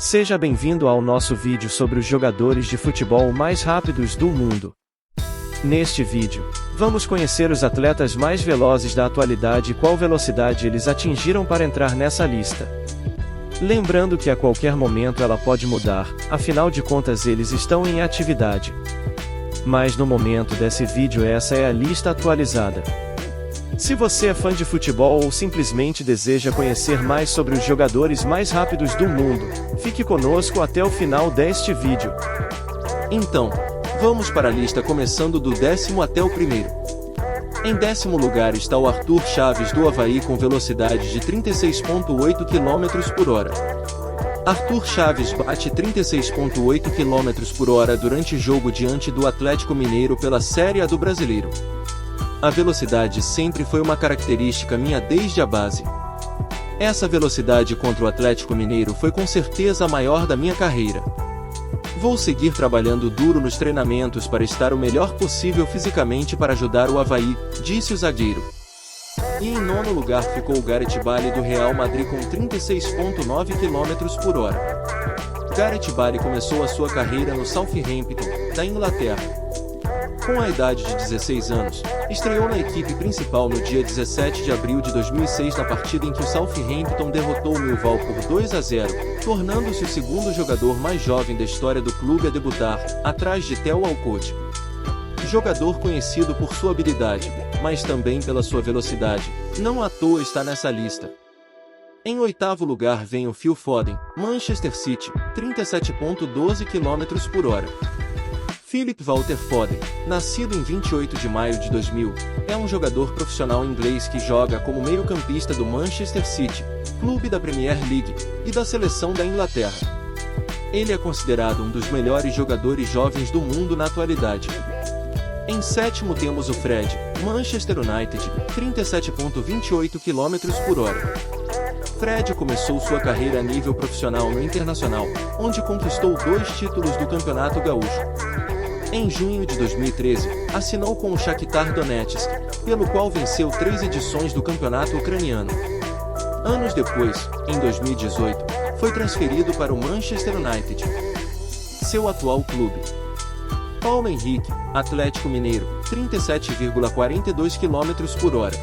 Seja bem-vindo ao nosso vídeo sobre os jogadores de futebol mais rápidos do mundo. Neste vídeo, vamos conhecer os atletas mais velozes da atualidade e qual velocidade eles atingiram para entrar nessa lista. Lembrando que a qualquer momento ela pode mudar, afinal de contas eles estão em atividade. Mas no momento desse vídeo essa é a lista atualizada. Se você é fã de futebol ou simplesmente deseja conhecer mais sobre os jogadores mais rápidos do mundo, fique conosco até o final deste vídeo. Então, vamos para a lista começando do 10º até o 1º. Em 10º lugar está o Arthur Chaves do Avaí com velocidade de 36,8 km por hora. Arthur Chaves bate 36,8 km por hora durante jogo diante do Atlético Mineiro pela Série A do Brasileiro. A velocidade sempre foi uma característica minha desde a base. Essa velocidade contra o Atlético Mineiro foi com certeza a maior da minha carreira. Vou seguir trabalhando duro nos treinamentos para estar o melhor possível fisicamente para ajudar o Avaí, disse o zagueiro. E em 9º lugar ficou o Gareth Bale do Real Madrid com 36,9 km por hora. Gareth Bale começou a sua carreira no Southampton, da Inglaterra. Com a idade de 16 anos, estreou na equipe principal no dia 17 de abril de 2006 na partida em que o Southampton derrotou o Millwall por 2-0, tornando-se o segundo jogador mais jovem da história do clube a debutar, atrás de Theo Walcott. Jogador conhecido por sua habilidade, mas também pela sua velocidade, não à toa está nessa lista. Em 8º lugar vem o Phil Foden, Manchester City, 37,12 km por hora. Philip Walter Foden, nascido em 28 de maio de 2000, é um jogador profissional inglês que joga como meio-campista do Manchester City, clube da Premier League, e da seleção da Inglaterra. Ele é considerado um dos melhores jogadores jovens do mundo na atualidade. Em 7º temos o Fred, Manchester United, 37,28 km por hora. Fred começou sua carreira a nível profissional no Internacional, onde conquistou 2 títulos do Campeonato Gaúcho. Em junho de 2013, assinou com o Shakhtar Donetsk, pelo qual venceu 3 edições do campeonato ucraniano. Anos depois, em 2018, foi transferido para o Manchester United. Seu atual clube. Paulo Henrique, Atlético Mineiro, 37,42 km por hora.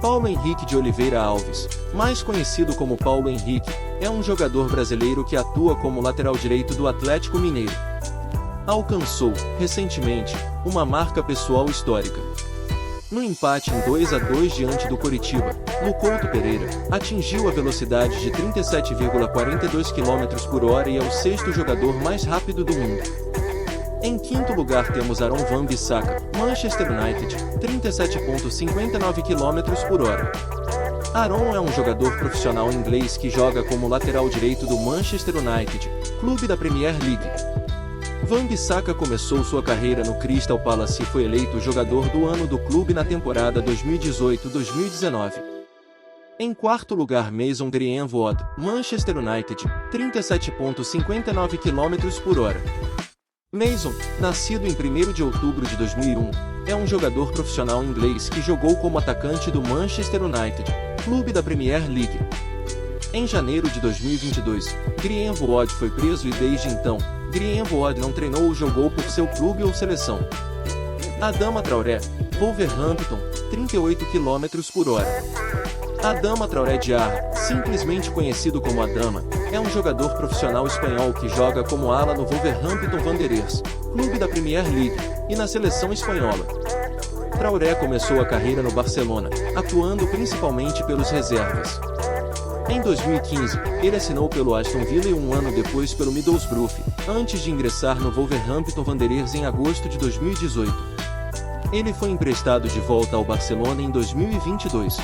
Paulo Henrique de Oliveira Alves, mais conhecido como Paulo Henrique, é um jogador brasileiro que atua como lateral direito do Atlético Mineiro. Alcançou, recentemente, uma marca pessoal histórica. No empate em 2-2 diante do Coritiba, no Couto Pereira, atingiu a velocidade de 37,42 km por hora e é o 6º jogador mais rápido do mundo. Em 5º lugar temos Aaron Wan-Bissaka, Manchester United, 37,59 km por hora. Aaron é um jogador profissional inglês que joga como lateral direito do Manchester United, clube da Premier League. Wan-Bissaka começou sua carreira no Crystal Palace e foi eleito jogador do ano do clube na temporada 2018-2019. Em 4º lugar Mason Greenwood, Manchester United, 37,59 km por hora. Mason, nascido em 1º de outubro de 2001, é um jogador profissional inglês que jogou como atacante do Manchester United, clube da Premier League. Em janeiro de 2022, Greenwood foi preso e desde então, Greenwood não treinou ou jogou por seu clube ou seleção. Adama Traoré, Wolverhampton, 38 km por hora. Adama Traoré Diarra, simplesmente conhecido como Adama, é um jogador profissional espanhol que joga como ala no Wolverhampton Wanderers, clube da Premier League, e na seleção espanhola. Traoré começou a carreira no Barcelona, atuando principalmente pelos reservas. Em 2015, ele assinou pelo Aston Villa e um ano depois pelo Middlesbrough, antes de ingressar no Wolverhampton Wanderers em agosto de 2018. Ele foi emprestado de volta ao Barcelona em 2022.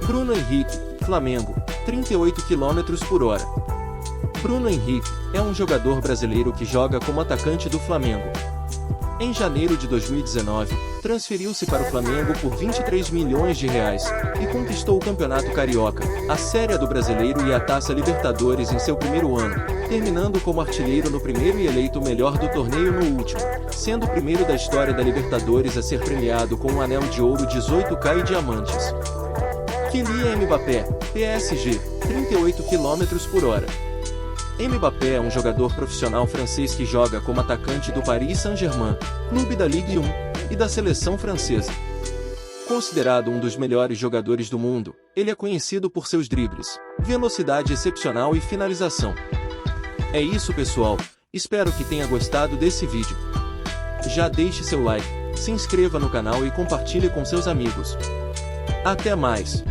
Bruno Henrique, Flamengo, 38 km por hora. Bruno Henrique é um jogador brasileiro que joga como atacante do Flamengo. Em janeiro de 2019, transferiu-se para o Flamengo por R$23 milhões e conquistou o Campeonato Carioca, a Série A do Brasileiro e a Taça Libertadores em seu primeiro ano, terminando como artilheiro no primeiro e eleito o melhor do torneio no último, sendo o primeiro da história da Libertadores a ser premiado com um anel de ouro 18K e diamantes. Kylian Mbappé, PSG, 38 km por hora. Mbappé é um jogador profissional francês que joga como atacante do Paris Saint-Germain, clube da Ligue 1, e da seleção francesa. Considerado um dos melhores jogadores do mundo, ele é conhecido por seus dribles, velocidade excepcional e finalização. É isso, pessoal, espero que tenha gostado desse vídeo. Já deixe seu like, se inscreva no canal e compartilhe com seus amigos. Até mais!